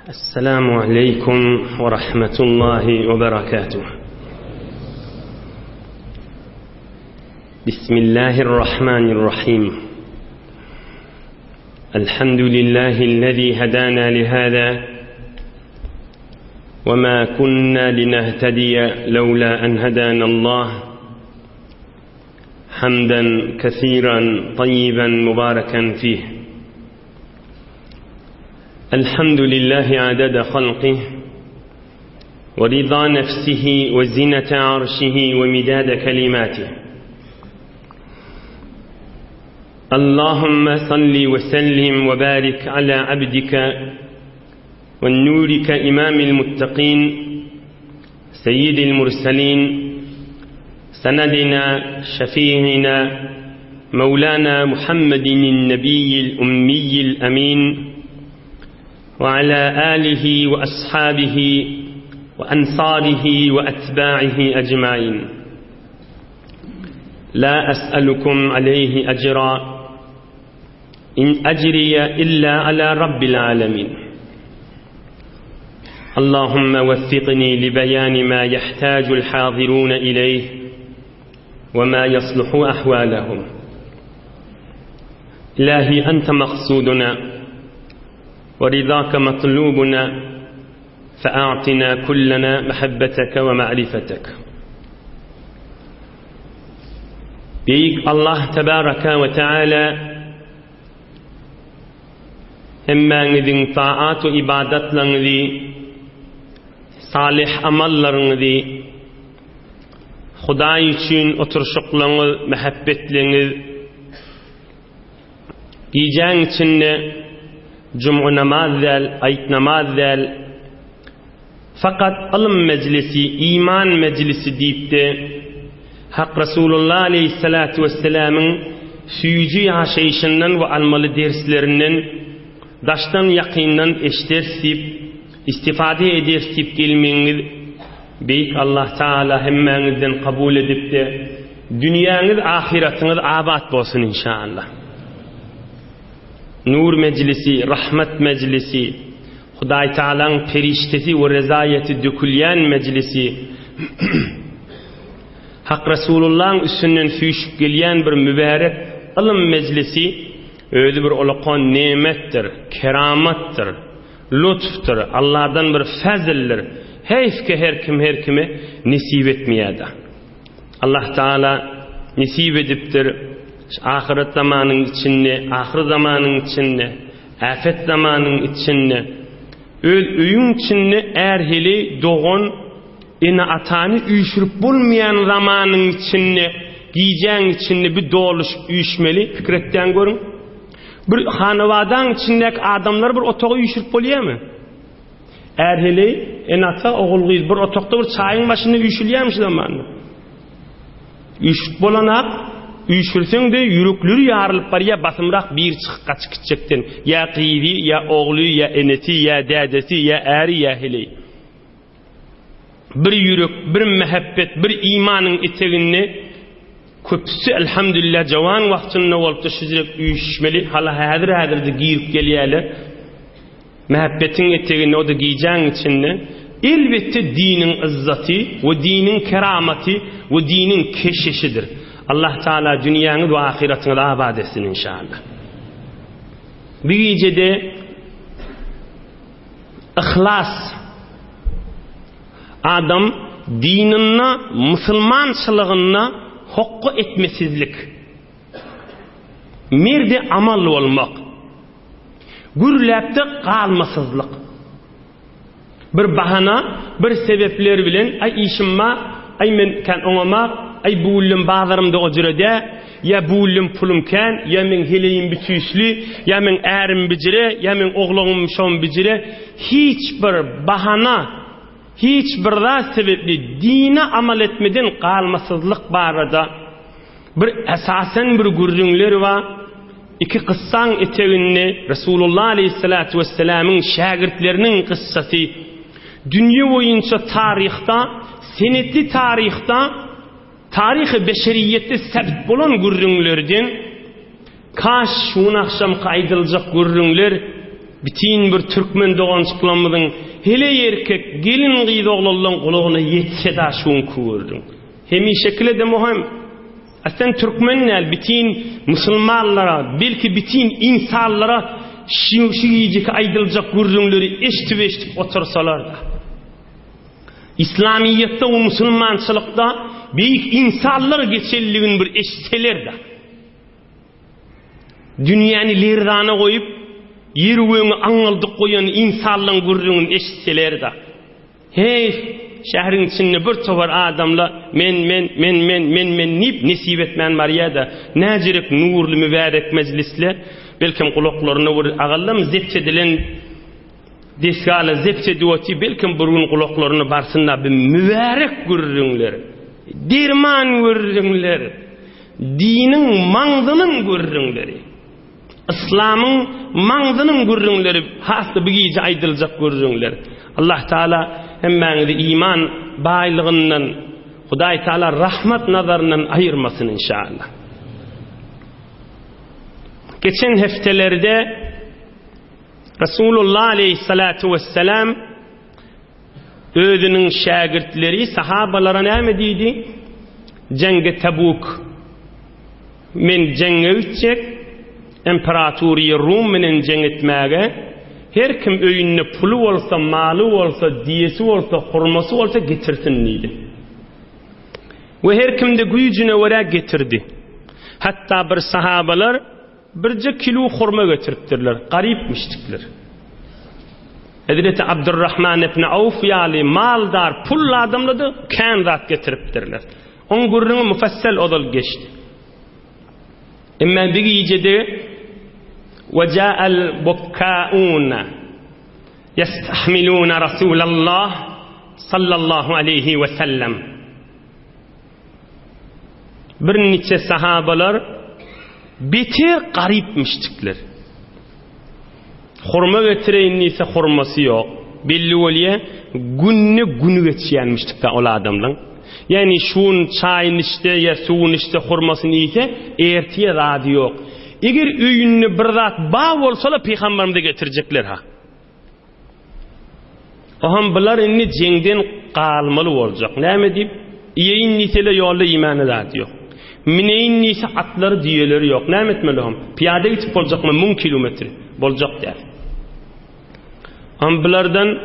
السلام عليكم ورحمة الله وبركاته. بسم الله الرحمن الرحيم. الحمد لله الذي هدانا لهذا وما كنا لنهتدي لولا أن هدانا الله. حمدا كثيرا طيبا مباركا فيه. الحمد لله عدد خلقه ورضا نفسه وزنة عرشه ومداد كلماته. اللهم صل وسلم وبارك على عبدك والنورك إمام المتقين سيد المرسلين سندنا شفيعنا مولانا محمد النبي الأمي الأمين وعلى آله وأصحابه وأنصاره وأتباعه أجمعين. لا أسألكم عليه أجرا إن أجري إلا على رب العالمين. اللهم وفقني لبيان ما يحتاج الحاضرون إليه وما يصلح أحوالهم. إلهي أنت مقصودنا ورضاك مطلوبنا فأعطنا كلنا محبتك ومعرفتك. Büyük Allah Tebaraka ve Teala hemmenizin taat ve ibadetlerinizi, salih amallarınızı, Huda için oturuşuklarınız, muhabbetleriniz, giyeceğin içinde Cuma namaz del, ayet namaz del, fakat alım meclisi, iman meclisi deyip de Hak Resulullah Aleyhisselatü Vesselam'ın süyücü yaşayışından ve almalı derslerinden daştan yakından eşdersip, istifade edersip gelmeniz Büyük Allah Teala hemmenizden kabul edip de dünyanız, ahiretiniz abat olsun inşallah. Nur meclisi, rahmet meclisi, Huday Teala'nın periştesi ve rezayeti dökülyen meclisi, Hak Resulullah'ın üstünden füyüşüp gelen bir mübarek alım meclisi, öyle bir olakon nimettir, keramettir, lütftur, Allah'dan bir fazildir. Heyf ki her kime nisip etmeyede. Allah Teala nisip ediptir. Ahiret zamanın içinde, ahir zamanın içinde, afet zamanın içinde, öyün içinde erhili doğun, ina atanı uyuşurup bulmayan zamanın içinde, giyeceğin içinde bir doğuluşup uyuşmeli, fikretten görün. Bir hanavadan içindeki adamlar bir otağı uyuşurup oluyor mu? Erhili, ata oğulguyuz, bir otakta bir çayın başında uyuşuluyormuş zamanında. Uyuşurup bolanak, uyuşursun de yürekleri yarılıp var ya basımrak bir çıkıqa çıkıcakten ya kıyvi ya oğlu ya eneti ya dedesi ya eri ya hili bir yürek bir mehabbet bir imanın eteğini köpüsü elhamdülillah cavan vaktinde olup da şüzerek uyuşmeli hala hadir de giyip geliyorlar mehabbetin eteğini o da giyeceğin içinde elbette dinin izzati ve dinin keramati ve dinin keşişidir. Allah Teala dünyanı ve ahiretini abad etsin inşallah. Bir gecede ihlas adam dinine, Müslümançılığına hukku etmesizlik merde amal olmak gürlepte kalmasızlık bir bahana bir sebepler bilen ay işim var ay men kan onama ay buullum bağlarımda o cürede ya buullum pulumken ya men hileyim bütüslü ya men erim bicire ya men oğlum şom bicire hiçbir bahana hiçbir da sebepli dine amel etmeden kalmasızlık barada bir esasen bir gürrünler var. İki kıssan eteğini Resulullah Aleyhisselatü Vesselam'ın şagirdlerinin kıssası dünya boyunca tarihte senetli tarihte tarih-i beşeriyette sabit bolan gürrünlerden kaş şun akşam kaydılacak gürrünler Bitin bir Türkmen doğançıklamıdın hele erkek gelin gıydı oğlallan kulağına yetse da şun kuvurdun. Hemi şekilde de muhim. Aslında Türkmenler bitin Müslümanlara, belki bitin insanlara şiicik aydılacak gurrunları eştip otursalar da. İslamiyette o Müslümançılıkta büyük insanlar geçerliğin bir eşseler de. Dünyanı lerdana koyup yerüğünü anıldık koyan insanların gurrunun eşseler de. Hey, şehrin içinde bir tovar adamla men nip nesip etmen var ya da necirek nurlu mübarek meclisle belki kulaklarına vur ağallam zepç edilen deskala zepç ediyorti belki burun kulaklarına barsınlar bir mübarek gurrunlar derman gurrunlar dinin mangzının gurrunları İslam'ın mangzının gurrunları hasta bir gece aydılacak gurrunlar Allah Teala hemmenizi iman baylığından Huday Teala rahmet nazarından ayırmasın inşallah. Geçen haftelerde Resulullah Aleyhissalatu vesselam özünün şagirdleri sahabalara ne dedi? Cenge Tabuk men cenge ütecek İmparatoriye Rum'un ceng etmege her kim öyünne pulu olsa, malı olsa, diyesi olsa, hurması olsa getirsin neydi. Ve her kim de gücüne vere getirdi. Hatta bir sahabalar birce kilo hurma getirttirler. Garipmiştikler. Hazreti Abdurrahman ibn Avf yali maldar, pullu adamladı, kan zat getiriptirler. On gurrunu mufassal odal geçti. Ama bir gecede وجاء البكاؤون يستحملون رسول الله صلى الله عليه وسلم bir neçe sahabalar beter garipmiştikler. Hurma getireyin ise hurması yok. Belli oluyor günü geçiyenmiştik de o adamdan. Yani şun çayın işte ya suyun işte hurmasını ise ertiye radı yok. Eğer öyünü bir zat bağ olsa da peygamberimize getirecekler ha. Aham bunlar inni cengden kalmalı olacak. Ne mi deyip? İyeyin nitele yolda imanı da diyor. Mineyin nise atları diyeleri yok. Ne etmeli aham? Piyade gitip olacak mı? 1000 kilometre olacak der. Aham bunlardan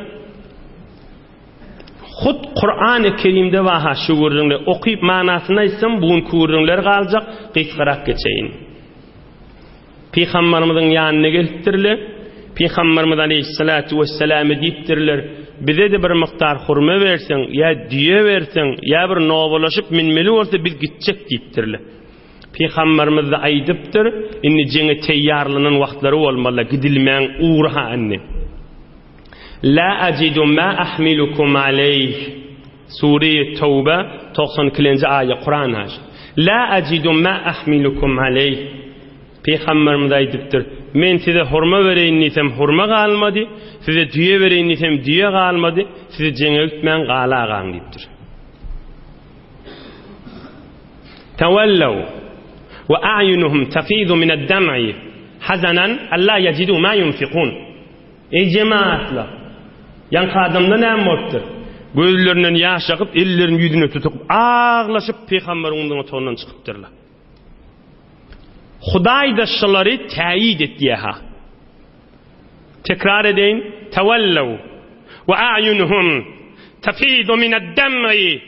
Hud Kur'an-ı Kerim'de vaha şu vurduğunlar okuyup manasına isem bugün kuvurduğunlar kalacak. Kıyıskarak geçeyin. Peygamberimizin yanına geliptirler. Peygamberimiz Aleyhissalatu vesselam'ı deyiptirler. Bize de bir miktar hurma versen, ya diye versen, ya bir novalaşıp minmeli olsa biz gidecek deyiptirler. Peygamberimiz de aydıptır. İnni cenge teyyarlının vaktları olmalı. Gidilmeyen uğraha anne. La acidu ma ahmilukum aleyh. Sure-i Tevbe 92. ayet Kur'an haş. La acidu ma ahmilukum aleyh. Peygamberimiz aydıptır. Men size hurma vereyim desem hurma kalmadı. Size düye vereyim desem düye kalmadı. Size cenge ütmen kala kan deyiptir. Tevellev ve a'yunuhum tafidu mined dam'i hazanan alla yacidu ma yunfikun. Ey cemaatler, yanka adamda ne mottur? Gözlerinden yaş akıp ellerini yüzüne tutup ağlaşıp peygamberin ondan çıkıptırlar. Huday da şuları teyit ettiye ha. Tekrar edeyim. Tevellev ve a'yunuhum tafidu mined dam'i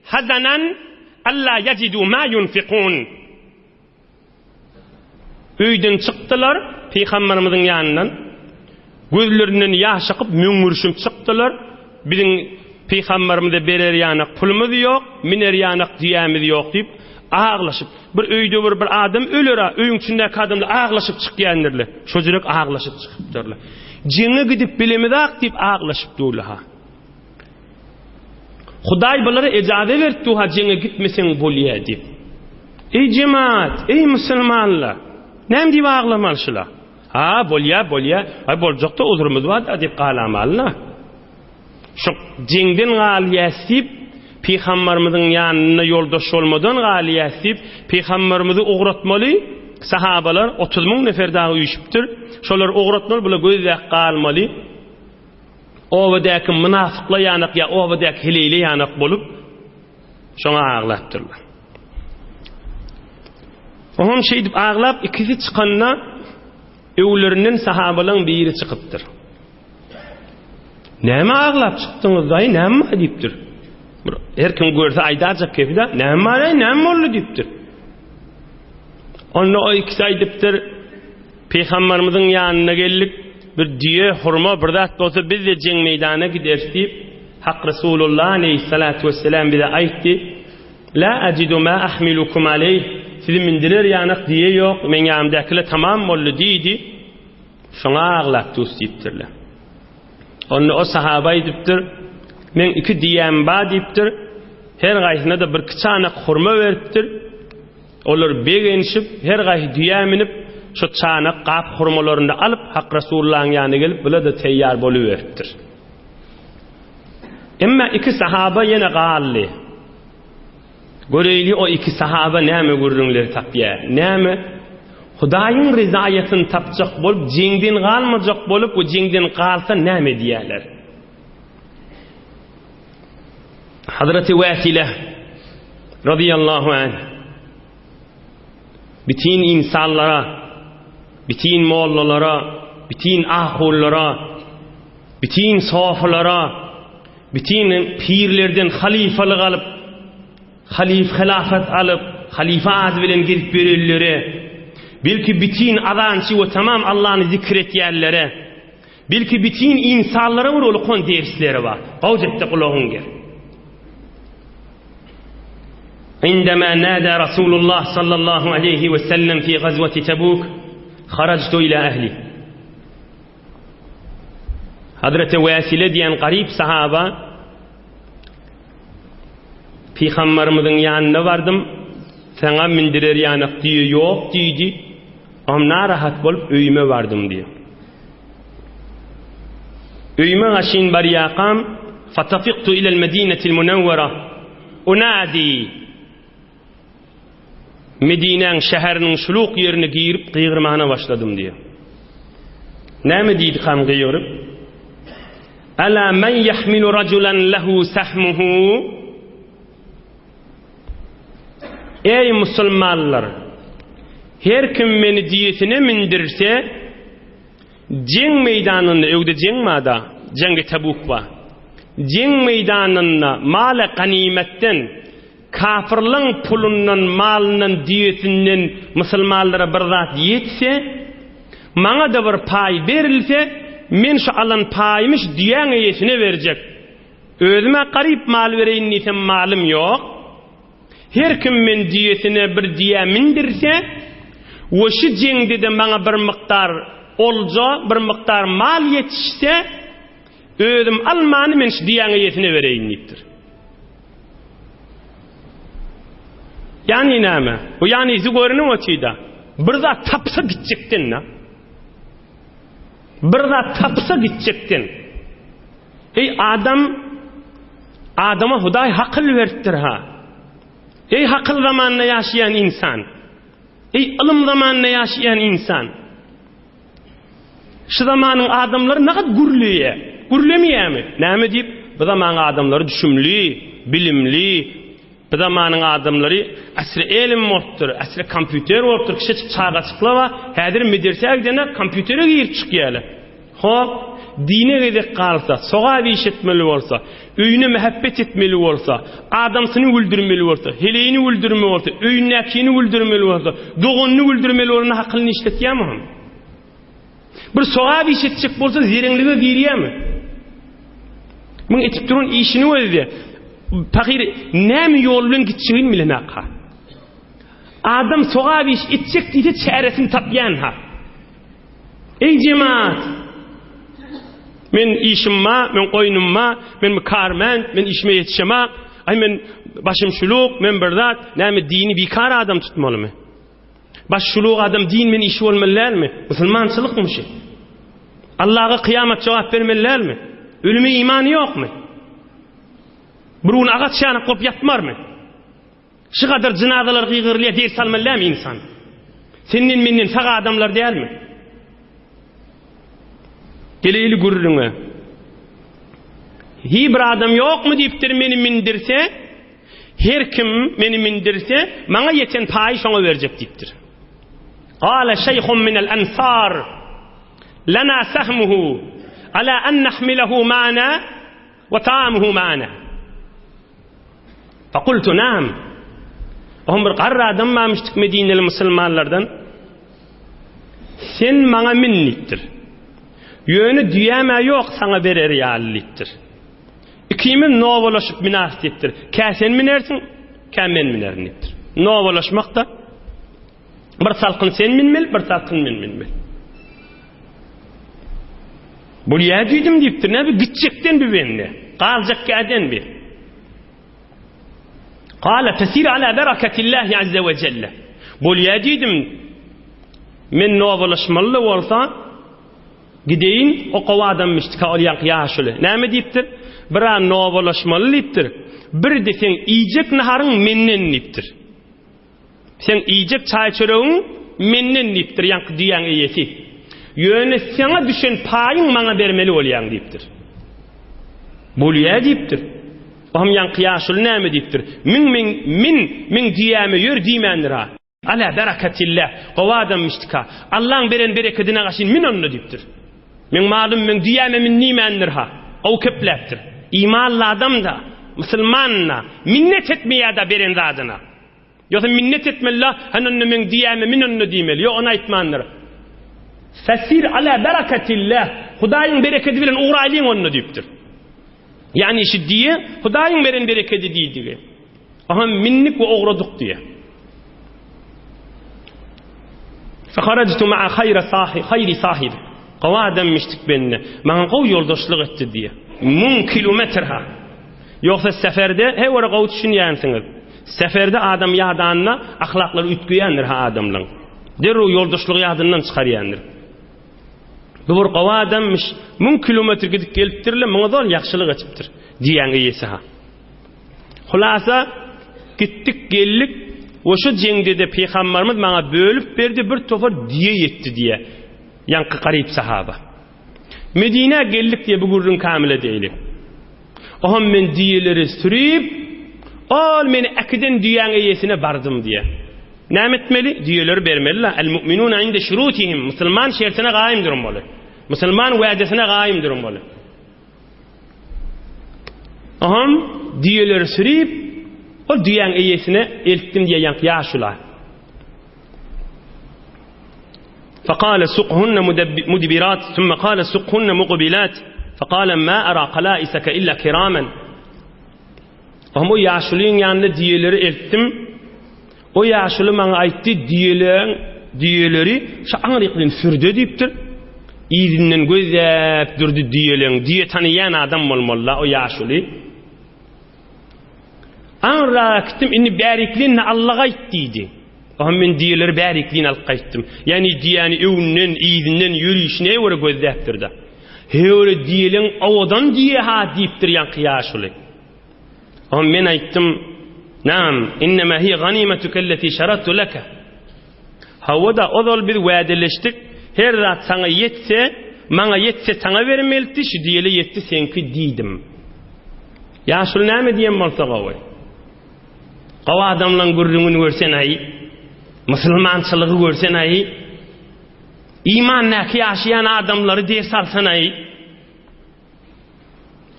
hazanan alla yacidu ma yunfikun. Öyden çıktılar peygamberimizin yanından. Gözlerinden yaş akıp müngürüşüp çıktılar. Bizim peygamberimize berer yanak pulumuz yok, miner yanak diyemiz yok deyip ağlaşıp bir öyde bir adam ölür ha, öyün içindeki adamlar ağlaşıp çıkıyanlarla. Çocuk ağlaşıp çıkıptırlar. Cenge gidip bilemedi ak deyip ağlaşıp doğru ha. Huday bunlara icazet verdi ha cenge gitmesen boluya deyip. Ey cemaat, ey Müslümanlar, nem deyip ağlamalışılar. Ha bolya, ay bolacak da olurumuz var da deyip ağlamalına. Şu cengden galiyasip Peygamberimizin yanına yoldaş olmadan galiyasip Peygamberimizi uğratmalı, sahabalar 30.000 nefer daha uyuşupdyr. Şolar ogratlar bula gözde qalmaly. Owadaky münafıklar ýanyk ya owadaky heleyle ýanyk bolup şoňa aglapdyrlar. Ohum şey dip aglap ikisi çykanna öwlerinden sahabalyň biri çykypdyr. Näme aglap çykdyňyz daý, näme diýipdir. Her kim görse aýdajak kepde, näme boldy diýipdir. Onda o ikisi aýdypdyr, Peýgamberimizin ýanyna geldik, bir diýe hurma bir zat bolsa biz de jeň meýdana gideriz diýip, Hak Resulullah aleyhissalatu vesselam bize aýtdy, la ajidu ma ahmilukum aleyh, sizin mindiler ýanyk diýe ýok, men ýanymdakylar tamam boldy diýdi. Şoňa aglap diýipdirler. Onda o sahaba aýdypdyr, men iki diýem ba diýipdir, her gaýsyna da bir çanak hurma beripdir. Olar begenişip her gaýsy diýem minip şu çanak gap hurmalaryny alyp Hak Resulullah'ın ýanyna gelip bula da teýýar boluveripdir. Emma iki sahaba ýene gally. Göreyli o iki sahaba näme gördüňler tapýa? Näme? Hudaýyň rizaýatyny tapjak bolup, jeňden galmajak bolup, o jeňden galsa näme diýerler? Hazreti Vasile radıyallahu anh bütün insanlara, bütün mollalara, bütün ahullara, bütün soflara, bütün pirlerden halifalyk alıp, hilafet alıp, halifa adı bilen girip berilleri, belki bütün adançı ve tamam Allah'ını zikretýärlere, belki bütün insanlara bir olukon dersleri var. Gawjatda kulağın gel. عندما نادى رسول الله صلى الله عليه وسلم في غزوة تبوك خرجت إلى أهلي. Hazreti Vasile diyen garip sahaba Peygamberimizin ýanyna bardım. Sana mindirer ýanyk diýe ýok diýdi. Am narahat bolup öýüme bardım diýe. Öýüme gaşyn bar ýaqam fatafiqtu ila al-Madinati al-Munawwara unadi. Medine'nin şäheriniň şuluk ýerini giyirip gıýgırmana başladım diye. Näme diýdi ham gıýyryp? Ala men yahmilu rajulan lahu sahmuhu. Ey musulmanlar, her kim meni diýetine mindirse, jeň meýdanynda öwde jeň mada, jeňge Tabuk ba. Jeň meýdanynda mala ganimetden kafirliň pulundan, malynyň diýetinden musulmanlara bir zat ýetse, maňa da bir pay berilse, men şu alan paýymyş diýen ýetine berjek. Özüme garip mal bereýin diýsem malym ýok. Her kim men diýetine bir diýe mindirse, oşu jeňde de maňa bir miktar olja, bir miktar mal ýetişse, özüm almany men şu diýen ýetine bereýin diýipdir. Yani näme? O yani izi görünün oçyda. Bir zat tapsa gitjekden na. Bir zat tapsa gitjekden. Ey adama Hudaý hakıl beripdir ha. Ey hakıl zamanına yaşayan insan. Ey ilim zamanına yaşayan insan. Şu zamanın adamları ne kadar gürlüye. Gürlemeyemi. Näme diýip? Bu zamanın adamları düşümli, bilimli, bu zamanın adamları asri elim bolupdyr, asri kompüter bolupdyr, kişi çağa çyklaba, häzir medresägdene kompütere girip çykýarlar. Hop, dine gedek kalsa, soğa işitmeli bolsa, öýüne mehabbet etmeli bolsa, adamsyny öldürmeli bolsa, heleýini öldürmeli bolsa, öýündäkini öldürmeli bolsa, doganyny öldürmeli bolsa, hakylyny işletýärmi? Bir soğa işitjek bolsa, zereňlige girýärmi? Muň etip duran işini özde. Fakir näme ýol bilen gitjegin bilen aka. Adam soğa iş etjek diýse çäresini tapýan ha. Ey cemaat, men işimma, men goýnumma, men karman, men işime ýetişema, ay men başym şuluk, men bir zat, näme dini bikar adam tutmalymy? Baş şuluk adam din men işi bolmalylarmy? Musulmançylykmy şu? Allah'a kıyamet cevap vermelilermi? Ölüme imanı yok mu? Burun ağaç şanı kop yapmar mı? Şu kadar cenazeler gıygırlıya ders almalılar mı insan? Senin menden sağa adamlar değil mi? Geleyli gurruna. Bir adam yok mu deyiptir meni mindirse, her kim meni mindirse, bana yeten payı şona verecek deyiptir. Qala şeyhun minel ensar, lana sahmuhu, ala en nahmilehu ma'ana, ve ta'amuhu ma'ana. Fakultu naam. Ohun bir qarra adam mamıştık Medineli Müslümanlardan. Sen bana minnittir. Yönü diyeme yok sana berer yalilittir. İkimin novalaşıp münasiptir. Ka sen minersin, ka men minernittir. Novalaşmak da bir salkın sen minmel, bir salkın men minmel. Bu ya duydum deyiptir. Ne bir gidecekten bir benimle. Qalacak kaden bir. Qala tesir ala bereketillahi azze ve celle. Bu ya duydum. Men novalaşmalı olsa gideyin o qova adammıştık olyan yaşılı. Näme deyiptir? Bir an novalaşmalı deyiptir. Bir de sen iyicek naharın mennen deyiptir. Sen iyicek çay çöreğin mennen deyiptir. Yankı diyan iyesi. Yöne sana düşen payın bana vermeli olyan deyiptir. Bulya deyiptir. Ohum yankı yaşılı näme deyiptir? Min diyame yör diýmendir ha. Ala berakatillah. Qova adammıştık ha. Allah'ın beren bereketine qaşyn min onu deyiptir. Men malum men diyame min nimendir ha. O köpleptir. İmanlı adam da, Müslümanla minnet etmeye da beren zadına. Yoksa minnet etmeli, hanonnu men diyame min onu diýmeli. Yok ona aytmandır. Fesir ala berakatillah. Hudaýyň bereketi bilen uğraýlyň onu diýipdir. Yani işi diye, Hudaýyň beren bereketi diýdi. Aha minnik we oğradyk diye. Faharajtu ma'a hayri sahib. Qova adammıştık benimle. Bana qov yoldaşlık etti diye. 1000 kilometre ha. Yoksa seferde he ora qov düşünýänsiniz. Seferde adam ýadanna ahlakları ütgüýändir ha adamlaryň. Derru yoldaşlyk ýadyndan çykarýandyr. Bu bir qova adammış 1000 kilometre gidip gelipdirle muňa ýaxşylyk etipdir diýen ýesi ha. Hulasa gittik geldik. Oşu jeňde de Peygamberimiz maňa bölüp berdi bir tofar diye yetti diye. Yankı qarip sahaba. Medine geldik diye bu gurrun kamile değilim. Ohum men diyeleri sürüp, ol meni akiden diyen iyesine bardım diye. Näme etmeli? Diyeleri bermeliler. El mu'minuna inde şurutihim. Müslüman şertine gaim durmalı. Müslüman vaadesine gaim durmalı. Ohum diyeleri sürüp, ol diyen iyesine elttim diye yankı yaşula. فقال سقهن مدبرات ثم قال سقهن مقبلات فقال ما أرى قلائسك إلا كراما. O yaşlının yanında diyeleri elttim. O yaşlı bana aytti diyeleri şanrıqlın sürdü deyiptir. İzinden gözep durdu diyelerin. Diye tanıyan adam olmalı o yaşlı. Anra gittim inni beriklinle Allah'a ayttiydi. Ohum men diyeleri berikliğini alıp qaytdım. Yani diyeni evnen, izinden yürüyüşüne öyle gözleptir da. Öyle diyelim avadan diye ha deyiptir yan kıyaşılı. Ohum men aytdım. Naam, innema hi ganimetuke allati şarattu laka. Havada ozal bir vaadeleştik. Her zat sana yetse, bana yetse sana vermeldi. Şu diyeli yetti senki diydim. Yaşıl näme diyen bolsa gaway. Qawa adamlan gurrunu görsen ay. Müslümançılığı görsen ay, imanla yaşayan adamları ders alsan ay,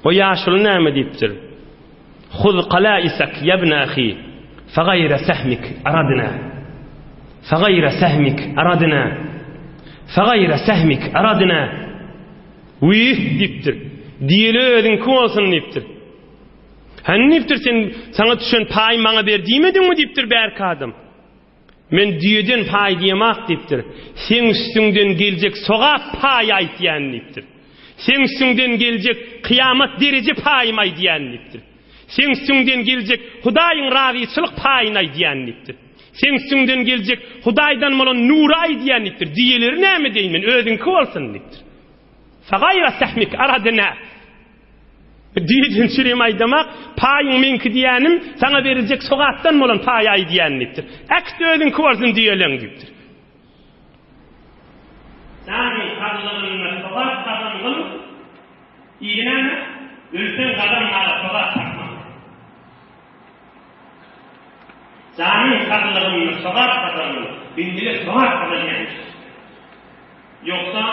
o yaşlı näme deyipdir? Huz qalaisak yabna ahi, fagayra sahmik aradna, fagayra sahmik aradna, fagayra sahmik aradna. Uyih deyipdir. Diyeli özün kim olsun deyipdir. Hani deyipdir sen sana düşen payı bana ber diýmedin mi deyipdir berki adam. Men diyeden pay diyemak deyiptir. Sen üstünden gelecek soğa pay ayt diyen deyiptir. Sen üstünden gelecek kıyamet derece payımay diyen deyiptir. Sen üstünden gelecek Hudaýyň razyçylyk payynay diyen deyiptir. Sen üstünden gelecek Hudaýdan bolan nuray diyen deyiptir. Diyeleri näme deýmen özüňki bolsun deyiptir. Fagayra sahmik aradna. Diyeden süremay demek, payın menki diyenim, sana verecek soğattan olan pay ay diyenliktir. Ekti özün kuvarsın diyelen deyiptir. saklığına soğuk kazanılır, İğneni ülkün kadınlara soğuk takmak. Canın saklığına soğuk kazanılır, bindili soğuk kazanılır. Yoksa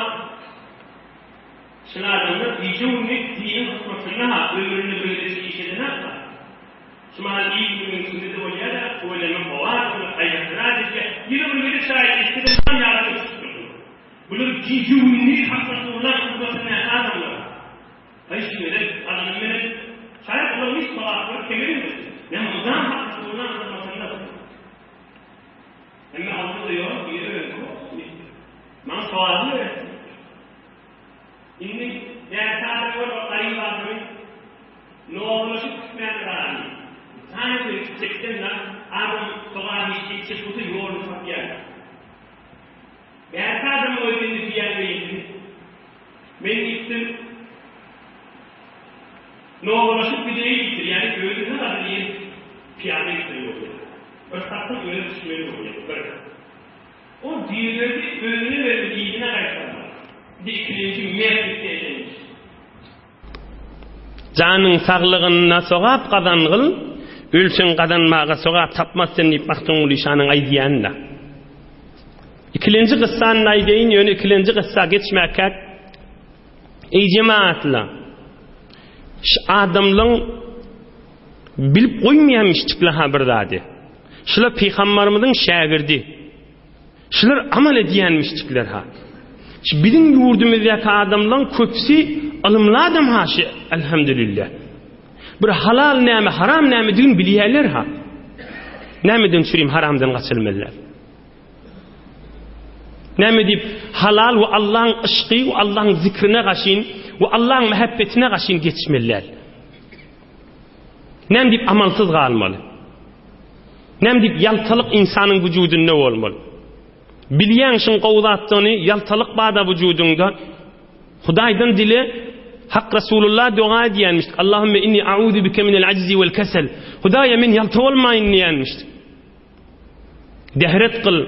şunlardan vücudun dinin hükmetine ömrünü böylesi işine yapar. Şunlar iyi günün sünnet oluyor da öyleme kovar, hayatına diye yılın bir şahit istediğinden yardım tutuyor. Bunun vücudun hakkında hükmetine adamlar. Hayşmede adamların şayet olmuş soğukları kemerin ne muzan hakkında hükmetine. Ama Allah'ı diyor, yürü man soğuğu öğretin. İnni değerli var ayı vardır. Ne olmuş kısmen var. Tanrı bir çekten adam soğuğu işi çıktı yolu fakir. Değerli adam o yüzden diyelim. Ben gittim. Ne olmuş bir değil yani gördüğünüz kadar iyi piyade gidiyor. Örsakta öyle düşünmeyi oluyor. O diğerleri önüne ve iyiliğine karşılar. Dikilinci mevcut edilmiş. Canın sağlığına soğuk kazanğıl, ülsün kazanmağa soğuk tapmazsın deyip baktın ulişanın aydiyanla. İkilinci kıssanın aydiyin yönü ikilinci kıssa geçmekek, ey cemaatla, adamlığın bilip koymayamıştıkla haberdadi. Şular Peygamberimizin şagirdi. Şular amel ediyenmiştikler ha. Bizim yurdumuzdaki adamların köpsi alımlı adam ha şu elhamdülillah. Bir halal näme haram näme din bilýärler ha. Nämeden çürüm haramdan gaçylmalar. Näme dip halal we Allah'ın ışqy we Allah'ın zikrine gaşyn we Allah'ın muhabbetine gaşyn geçmeler. Näme dip amalsız galmaly. Näme dip yaltalyk insanyň wujudynda bolmaly. Bilýän şun gowdatdyny yaltalyk bada wujudunda Hudaýdan dile hak Rasulullah dua diýenmiş. Allahümme inni a'udhu bike minel aczi vel kesel. Hudaýa men yalta bolmaýyn diýenmiş. Dehret kıl,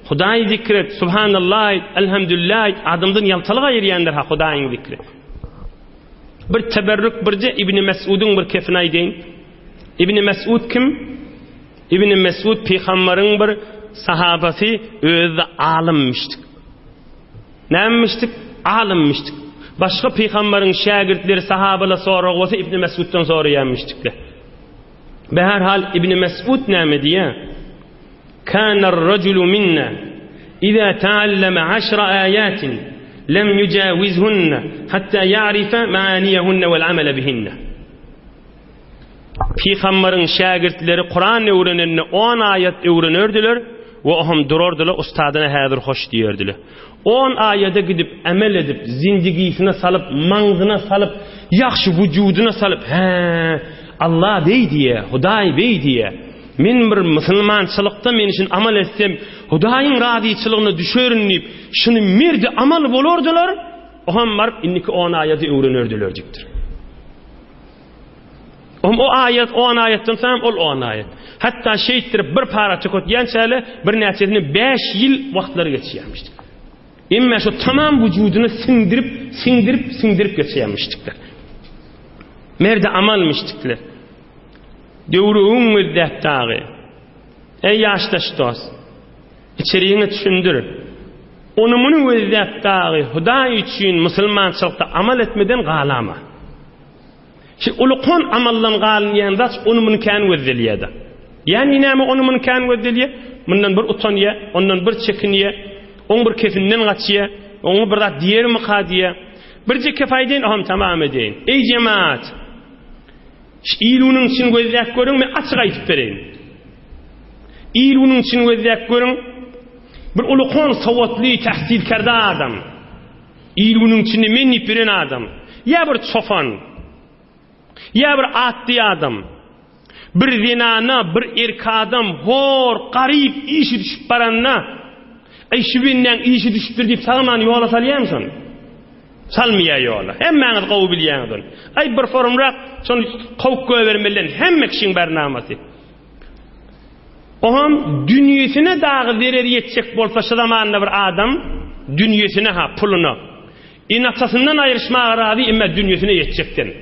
Hudaý zikret, subhanallah, elhamdülillah, adamdan yaltalyga ýerýändir ha Hudaýyň zikri. Bir teberrük birje İbn Mes'ud'un bir kefine aýdyn. İbn Mes'ud kim? İbn Mes'ud peýgamberiň bir sahabasi özü alimmişdik. Nämişdik? Alimmişdik. Başka peýgamberiň şagirdleri sahabalar sorak bolsa İbn Mes'uddan soraýanmışdyklar. Beherhal İbn Mes'ud näme diýär? Kana ar-rajulu minna iza ta'allama 10 ayatin lam yujawizhunna hatta ya'rifa ma'aniyahunna wal 'amala bihinna. Peýgamberiň şagirdleri Kur'an öwrenenini 10 ayat öwrenirdiler ve ohum durardylar ustadyna häzir hoş diýerdiler. 10 ayada gidip amel edip zindigisine salıp mangzyna salıp yaxşı vücuduna salıp Allah deydiye Hudaý beydiye men bir musulmançylykda men için amal etsem Hudaýyň razyçylygyna düşerin deyip şunu merdi amal bolardylar ohum barıp inniki 10 ayatı öwrenirdiler dikdir. O ayet 10 ayetden sonra ol 10 ayet. Hatta şeytirip bir para çöküp ýançaly bir näçesini 5 ýyl wagtlary geçýärmişdi. Emme şu tamam vücudunu sindirip geçýärmişdikler. Merde amalmışdikler. Döwrüň müddetdagy. Ey ýaşdaş dost. İçeriğini düşündir. Onumun müddetdagy Hudaý üçin musulmançylykda amal etmeden galama. Ulukon amallan galynýan zat onumun kan wezelýärdi. Yani näme onumun kan wezelýär? Mundan bir utanýa, ondan bir çekinýä, on bir kefinden gaçýa, onu bir zat diýermi qadiýa. Birje kefaýden aham tamam edeýin. Ey cemaat. İlunyň için gözlek görüň, men açyk aýtyp bereýin. İlunyň için gözlek görüň, bir ulukon sawatly tahsilkarda adam. İlunyň için men nipiren adam. Ya bir çofan, ya bir atdy adam, bir zinana, bir erk adam, hor, garip işi düşüp baranna, şu binden işi düşüpdir deyip sağman yola salýansan. Salmaya yola. Hemmeňiz gowy bilýändir. Ay bir forumrak şonu gowuk göbermelen hemme kişiň barnamasy. Oham dünýesine dagy zerer ýetjek bolsa şu zamanda bir adam dünýesine ha puluna İnatasından ayrışmağa razı imme dünyasına yetecektin.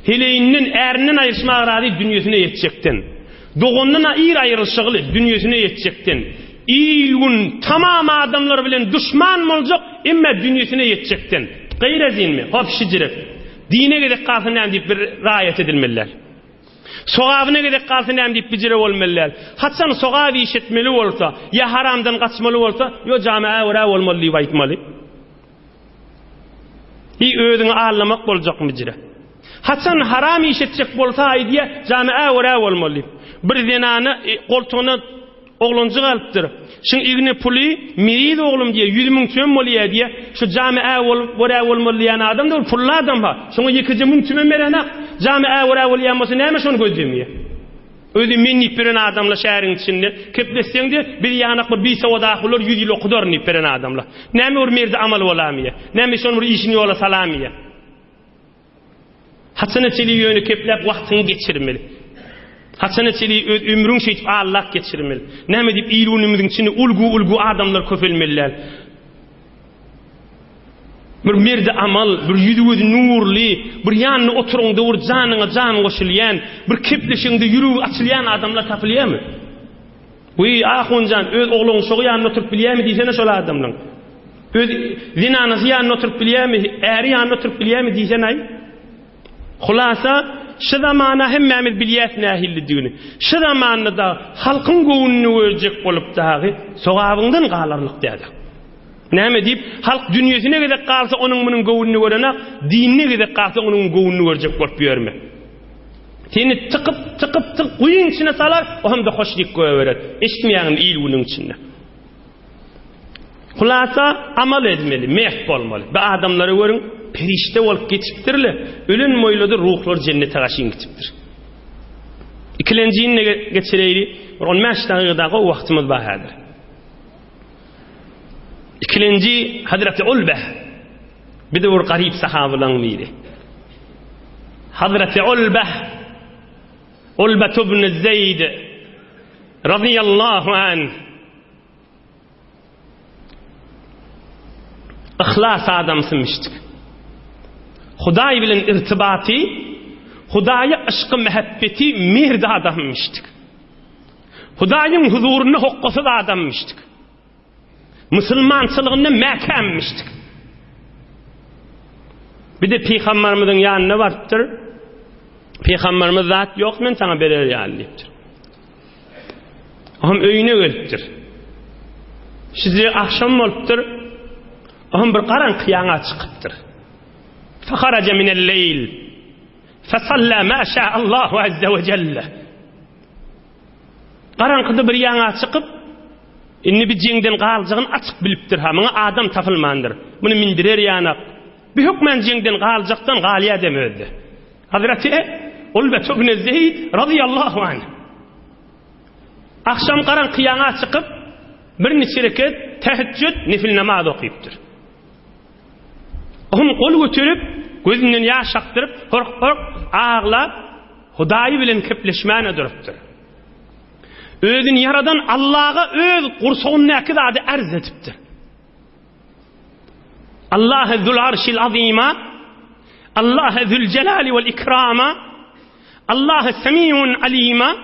Hileyinden erinin ayrışmağa razı dünyasına yetecektin. Doğundan ayrılışıglı dünyasına yetecektin. İyilgun tamam adamlar bilen düşman olacak imme dünyasına yetecektin. Gayrezin mi? Hop şicirip. Dine gedek kalsın hem deyip bir rayet edilmeliler. Sogabına gedek kalsın hem deyip bicire olmalılar. Hatsan sogabi işitmeli olsa, ya haramdan kaçmalı olsa, ya camiye uğra olmalı deyip aytmalı. İyi ödünü ağırlamak olacak mı bicire? Hatsan haram işitecek bolsa ay diye camiye uğra olmalı. Bir zinanı koltuğuna oğluncu kalıptır. Şimdi igni puli mirid oğlum diye 100.000 tümün oluyor diye şu camiye uğra olmalı yani adam da pullu adam ha. Şunu yıkıcı mün tümün verene camiye uğra olmalı neymiş onu gözlemiyor. Öyle men nipiren adamla şehrin içinde keplesten de bir yanaklı bir savada olur 100 yıl okudur nipiren adamla. Neymi o merde amal olamıyor. Neymi şunu işini yola salamıyor. Hatsana çeliği yönü keplep vaktini geçirmeli. Hatsana çeliği ömrün şeytip Allah geçirmeli. Neymi deyip iyiliğinimizin içinde ulgu adamlar köfelmeliler. Bir merde amal, bir yüzü nurlu, bir yanına oturun doğru canına koşulayan, bir kepleşinde yürü açılayan adamlar tapılıyor mu? Bu ahuncan öz oğlun soğu yanına oturup biliyor mu diysene şöyle adamlar. Öz zinanızı yanına oturup biliyor mu, eri yanına oturup biliyor mu diysene ay. Hulasa şu zamana hemmemiz biliyet nahilli düğünü. Şu zamanında da halkın goğununu ölecek olup dahi soğabından qalarlık dedi. Näme deyip halk dünyasına gedek kalsa onun bunun goğununu görene dinine gedek kalsa onun goğununu görecek bolup berme. Seni tıkıp kuyun içine salar o hem de hoşlik görür. Eşitmeyen iyiliğinin içinde. Hulasa amal etmeli, mehb olmalı. Bu adamları görün perişte olup geçiptirli. Ölün moyladı ruhlar cennete kaşın geçiptir. İkilenciğinle geçireyli 15 dakikada o vaktimiz bahadır. İkilenci Hazreti Ulbe bir de bir garip sahabelan biri. Hazreti Ulbe ibn Zeyd radıyallahu anh ihlas adamsınmıştık. Huday bilen irtibatı, Hudaya aşkı mehabbeti mehirde adammıştık. Hudayın huzurunu hokkusu da adammıştık. Müslümançılığını mekanmıştık. Bir de Peygamberimizin yanına vardır. Peygamberimiz zat yok men sana berer yaliptir. Ahım öyüne ölüptür. Sizi akşam oluptur. Ahım bir karanlık yana çıkıptır. Faharaca minel leyl. Fesalla ma şa'allahu azze ve celle. Karanlıkta bir yana çıkıp inni bir cengden qalcığın açık biliptir ha. Mına adam tapılmandır. Bunu mindirer yana. Bir hükmen cengden qalcıqtan galiya demözdü. Hazreti Ulbe ibn Zeyd radıyallahu anh. Akşam karanlık yana çıkıp bir neçe reket teheccüd nefil namaz okuyuptur. Onu kol götürüp gözünden yaş aktırıp hork ağlap Hudayı bilen kepleşmene duruptur. Özünü yaradan Allah'a öz kursuğun nekid adı arz etiptir. Allah'ı zul arşil azima, Allah'ı zul celali vel ikrama, Allah'ı semiyun alima,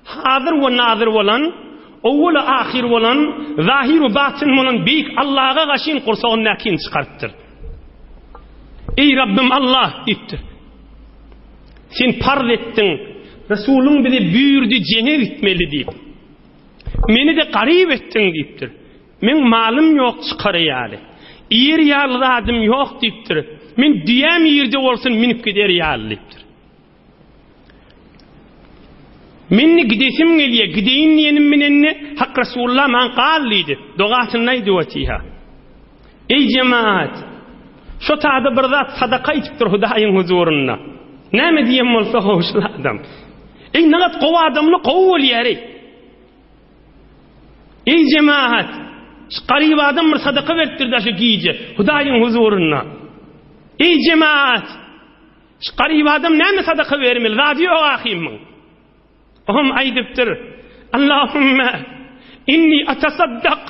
hazır ve nazır olan, evvel ahir olan, zahir ve batın olan büyük Allah'a kaşin kursuğun nekin çıkarttır. Ey Rabbim Allah deyiptir. Sen parz ettin, Resulün bize buyurdu cennet gitmeli deyip. Meni de garip ettin deyiptir. Men malım yok çıkarıyali. İyer yağlı adım yok deyiptir. Men diyem yerde olsun minip gider yağlı deyiptir. Menni gidesim geliye, gideyin yenim menenni hak Resulullah man qalliydi. Doğatın neydi vatiha. Ey cemaat, şu taada bir zat sadaka etiptir Hudayın huzuruna. Näme diyem olsa hoşlu adam. Ey nagat qova adamını qovu ol yeri. Ey cemaat, qarib adam bir sadaka vertir da şu giyce Hudayın huzuruna. Ey cemaat, qarib adam näme sadaka vermeli? Radyo ahim. Ohum aydiptir. Allahümme inni atasaddaq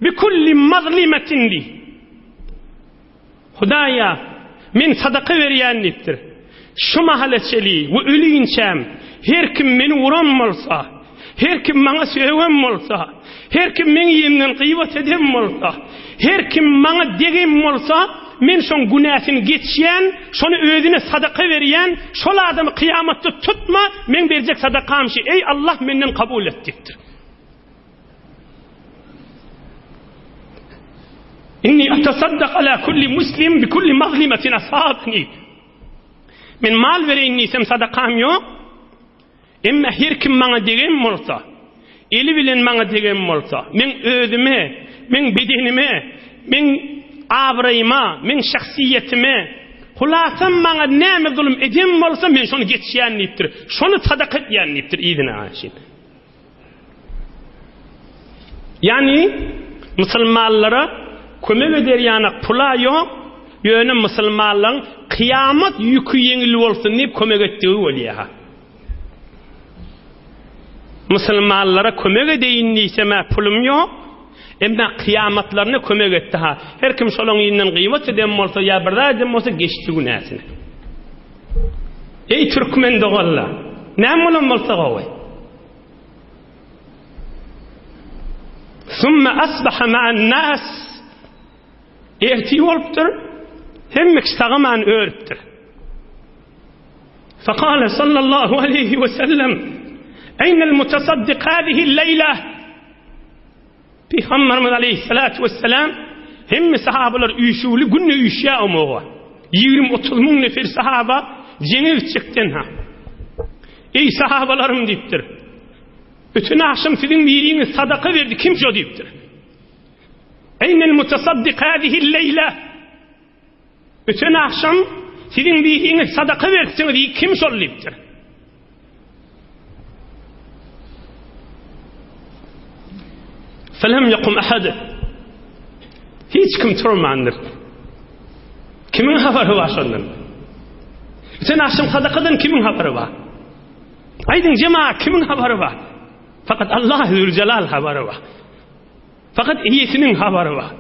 bi kulli mazlimetin li. Hudaya men sadaka berýän dipdir. Şu mahaleçeli we ölüýünçem her kim meni uran bolsa, her kim maňa söýgen bolsa, her kim meni ýemden gıybet eden bolsa, her kim maňa degen bolsa, men şoň günahyny geçýän, şonu özüne sadaka berýän, şol adamy kıyamatda tutma, men berjek sadakam şi, ey Allah menden kabul et dipdir. İnni atasaddaq ala kulli muslim bi kulli mazlimatin asabni. Men mal vereyim niysem sadakam yok. Emma her kim maňa degen bolsa, eli bilen maňa degen bolsa, men özüme, men bedenime, men abrayma, men şahsiyetime, hulasam maňa näme zulüm eden bolsa men şonu geçýän dipdir. Şonu sadaka etýän dipdir ýygyna aşyn. Yani musulmanlara kömek ederýän pula ýok, ýöne musulmanlaryň kıyamat ýükü ýeňil bolsun diýip kömek etdigi bolýar. Musulmanlara kömek edeýin diýsem pulum ýok, emma kıyamatlaryna kömek etdi ha. Her kim şolaň ýynden gıybet eden bolsa ýa birden bolsa geçdi günäsini. Ey türkmen dogalla, näme bolan bolsa gowy. Summa asbaha ma'an nas. Erti bolupdyr, hemmek sagaman örüpdir. Faqala sallallahu aleyhi ve sellem: "Eynel mutasaddiq hadihi leyla?" Peygamberimiz aleyhissalatu vesselam hemme sahabalar üýşuli günne üýşýär omoga. 20-30 ming nefer sahaba jeňe çykden ha. Ey sahabalarym diýipdir. Bütün akşam sizin biriňiz sadaka berdi, kim şo diýipdir. Eynel mutasaddiq hadihi leyla? Bütün akşam sizin biriňiz sadaka berdiňiz, kim şol diýipdir. Felem yakum ahad. Hiç kim turmandyr. Kimin habary bar şondan? Bütün akşam sadakadan kimin habary bar? Aydın cemaat kimin habary bar? Fakat Allah Zülcelal habary bar. Fakat iyisinin habary bar.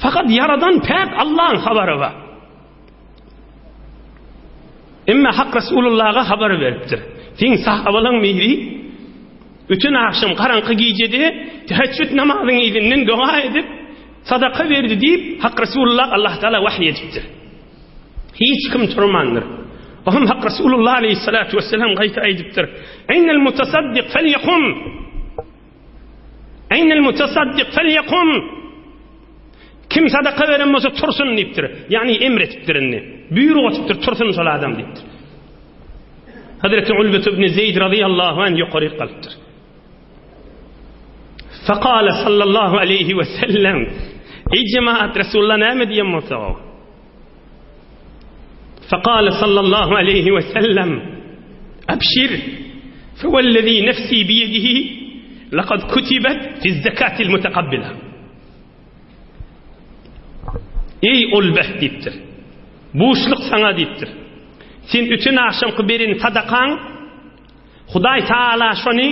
Fakat yaradan pek Allah'ın habary bar. Emma hak Resulullah'a haber veripdir. Sen sahabalan mehri bütün akşam karanqı gecede teheccüd namazını izinden dua edip sadaka verdi deyip hak Resulullah Allah Teala vahiy edipdir. Hiç kim turmandır. Ohum hak Resulullah aleyhissalatu vesselam gayta edipdir. Eynel mutasaddiq felyakum. Eynel mutasaddiq felyakum. Kim sadaka veren bolsa tursun deyipdir. Yani emretipdir inni. Buyruq etipdir, tursun şol adam deyipdir. Hazreti Ulbet ibn Zeyd radıyallahu anh yuqori qalypdyr. Faqala sallallahu aleyhi ve sellem: "Ey cemaat, Resulullah näme diýen bolsa?" Faqala sallallahu aleyhi ve sellem: "Abşir, fewallazi nefsi biyedihi laqad kutibat fi zakatil mutaqabbila." Ey Ulbet diýipdir. Buşluk sana diýipdir. Sen bütün akşamky berin sadakan Hudaý Taala şonu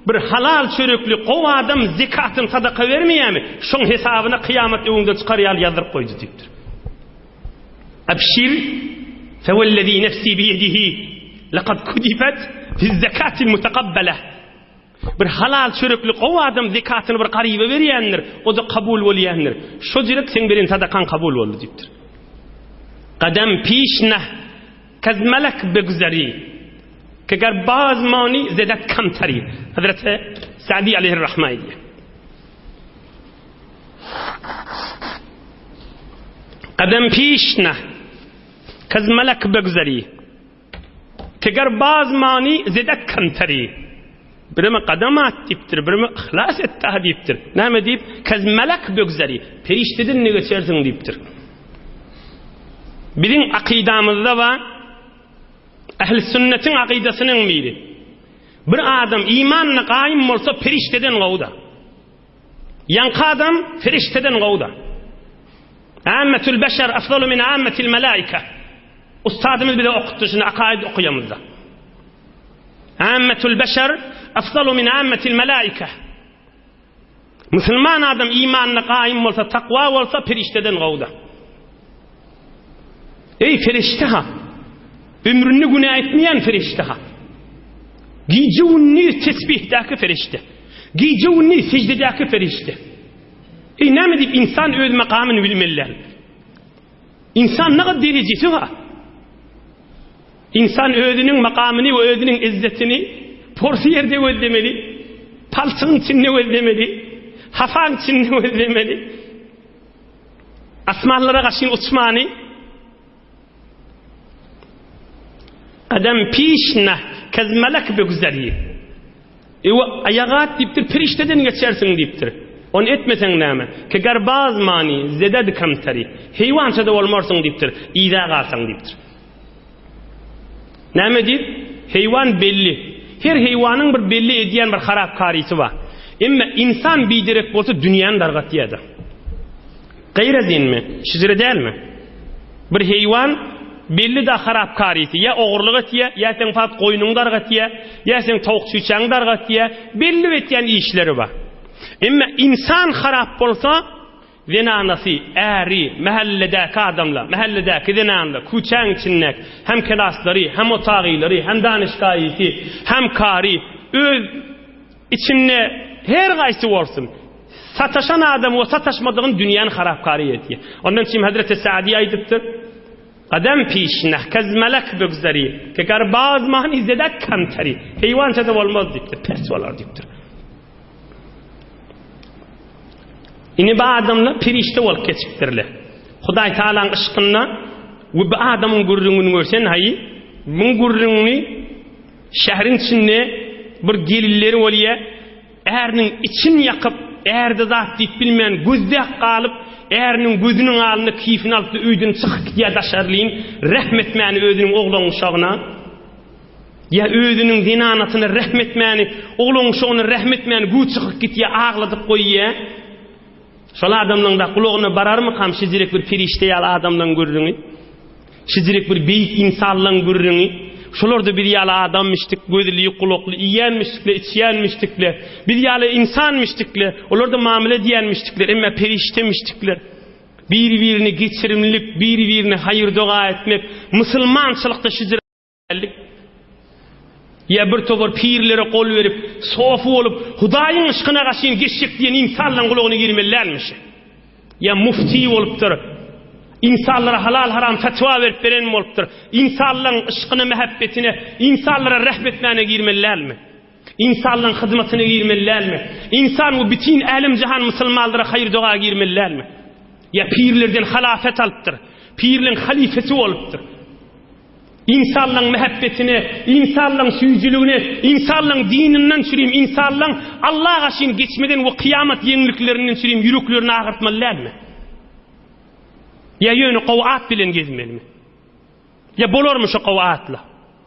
bir halal çörekli gow adam zekatyn sadaka vermeýärmi? Şoň hesabyna kıyamat öňünde çykarýar ýazyryp goýdy diýipdir. Abşir fewallazi nefsi biyedihi laqad kutibat fi zakatil mutaqabbala. Bir halal çörekli gow adam zekatyny bir garyba berýändir, o da kabul bolýandyr. Şo jirek sen berin sadakan kabul boldy diýipdir. قدم پیش نه کز ملک بگذری که گر باز مانی زدت کمتری. حضرت سعدی علیه الرحمه ایه. قدم پیش نه کز ملک بگذری که گر باز مانی زدت کمتری. بریم قدمات دیپتر، بریم اخلاص اتحاد دیپتر. نام دیپ کز ملک بگذری پریشتدن نگچرسن دیپتر. Bizim akidamızda var, ehl-i sünnetin akidasının biri. Bir adam imanla qaim olsa perişteden qawda. Yankı adam perişteden qawda. Ammetül beşer afdalu min ammetil melaike. Ustadımız bile okuttu şimdi akaid okuyamızda. Ammetül beşer afdalu min ammetil melaike. Müslüman adam imanla qaim olsa, takva olsa perişteden qawda. Ey ferişte ha. Ömrünü günah etmeyen ferişte ha. Gece unni tesbihdaki ferişte. Gece unni secdedaki ferişte. Ne mi deyip insan öz makamını bilmeliler. İnsan ne kadar derecesi var. İnsan özünün makamını ve özünün izzetini porsi yerde özlemeli. Palsın içinde özlemeli. Hafan içinde özlemeli. Asmanlara karşı uçmanı. Adam pişne kez melek begüzeriyi. Ayağa deyiptir, perişteden geçersin deyiptir. Onu etmesen neyme? Ki garbaz mani, zeded kamtari. Heyvança da olmarsın deyiptir. İza kalsan deyiptir. Neyme deyip? Heyvan belli. Her heyvanın bir belli ediyen bir harapkarisi var. Ama insan bidirek olsa dünyanın dargatıyada. Gayra din mi? Şizire değil mi? Bir heyvan belli de harapkarisi. Ya oğurluğu etiye, ya sen fat koyunun dargatıya, ya sen tavuk süçen dargatıya. Belli etiyen işleri var. Ama insan harap olsa zenanası, eri, mahalledeki adamla, mahalledeki zenanla, kuçan içinnek, hem kelasları, hem otağıları, hem danışkayisi, hem kari, öz içinde her gaysi olsun. Sataşan adam o sataşmadığın dünyanın harapkari etiye. Ondan için Hazreti Sa'diye aydıptır. Adam pişne, kez melek bögzeri, ki garbaz mani zedek kamtari. Heyvanca da olmaz deyiptir, pers olar deyiptir. İni bu adamla pirişte ol keçiktirli. Huday Teala'nın ışkınna ve bu adamın gurrununu görsen hayı, bunun gurrununu şehrin içinde bir gelilleri oluyor, erinin için yakıp, erde zat deyip bilmeyen gözdek kalıp, erinin gözünün alını keyfini alıp da öydün çıkık diye daşarlayın, rahmetmeni öydünün oğlunun uşağına, ya öydünün dinanatını rahmetmeni, oğlunun uşağına rahmetmeni gü çıkık git diye ağladık koyuyor. Şol adamның da kulağına barar mı kam şizirek bir perişte yal adamdan görürüңü? Şizirek bir beyik insanlan görürüңü? Şolorda bir yala adammıştık, gözlüğü kulaklı, iyenmiştikle, içiyenmiştikle, bir yala insanmıştıkle, olorda muamele diyenmiştikler, ama periştemiştikler. Bir-birini geçirimlik, bir-birini hayır dua etmek, Müslümançılıkta şizirek. Ya bir topar pirlere kol verip, sofu olup, Hudayın ışkına kaşıyın geçecek diyen insanla kulağını girmelermiş. Ya mufti oluptur, insanlara halal haram fetva verip veren mi oluptur, insanların ışkına mehabbetine, insanlara rahmetlerine girmeler mi? İnsanların hizmetine girmeler mi? İnsan bu bütün alim cihan Müslümanlara hayır dua girmeler mi? Ya pirlerden halafet alıptır, pirlerin halifesi oluptur. İnsanların mehabbetine, insanların suyuculuğuna, insanların dininden süreyim, insanların Allah'a karşın geçmeden o kıyamet yeniliklerinden süreyim, yürüklerini ağırtmalılar mı? Ya yönü kavaat bilen gezmeli mi? Ya bolormuş o kavaatla?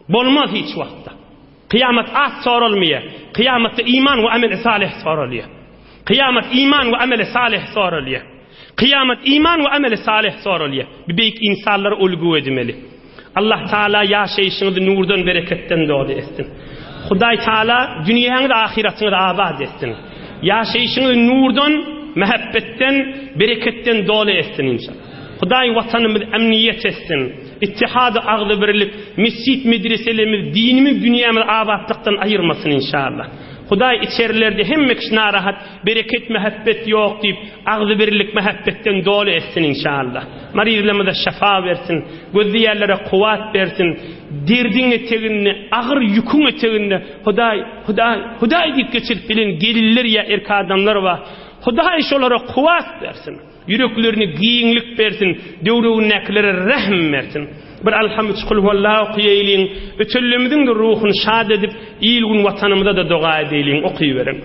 Bolmaz hiç vakti. Kıyamet at sorulmuyor. Kıyamette iman ve amel salih soruluyor. Kıyamet iman ve amel salih soruluyor. Kıyamet iman ve amel salih soruluyor. Bir büyük insanlar olgu edmeli. Allah Teala yaşayışınızı nurdan, bereketten doğdu etsin. Huday Teala dünyanı da ahiretini de abad etsin. Yaşayışınızı nurdan, mehabbetten, bereketten doğdu etsin inşallah. Huday vatanımız emniyet etsin. İttihadı ağlı birlik, mescid medreselerimiz, dinimiz, dünyamız abadlıktan ayırmasın inşallah. Huday içerilerde hem mekşina rahat, bereket, mehabbet yok deyip, ağlı birlik, mehabbetten dolu etsin inşallah. Marizlerimize şefa versin, gözlü yerlere kuvvet versin, derdin eteğini, ağır yükün eteğini, Huday deyip geçirip bilin, gelirler ya erkek adamlar var. Huday şolara kuvvet versin, yüreklerini giyinlik versin, devreğin neklere rahm versin. Bir alhamd kul huvallahu okuyayım, ötüllümüzün de ruhunu şad edip, iyilgun vatanımıza da dua edelim, okuyuverin.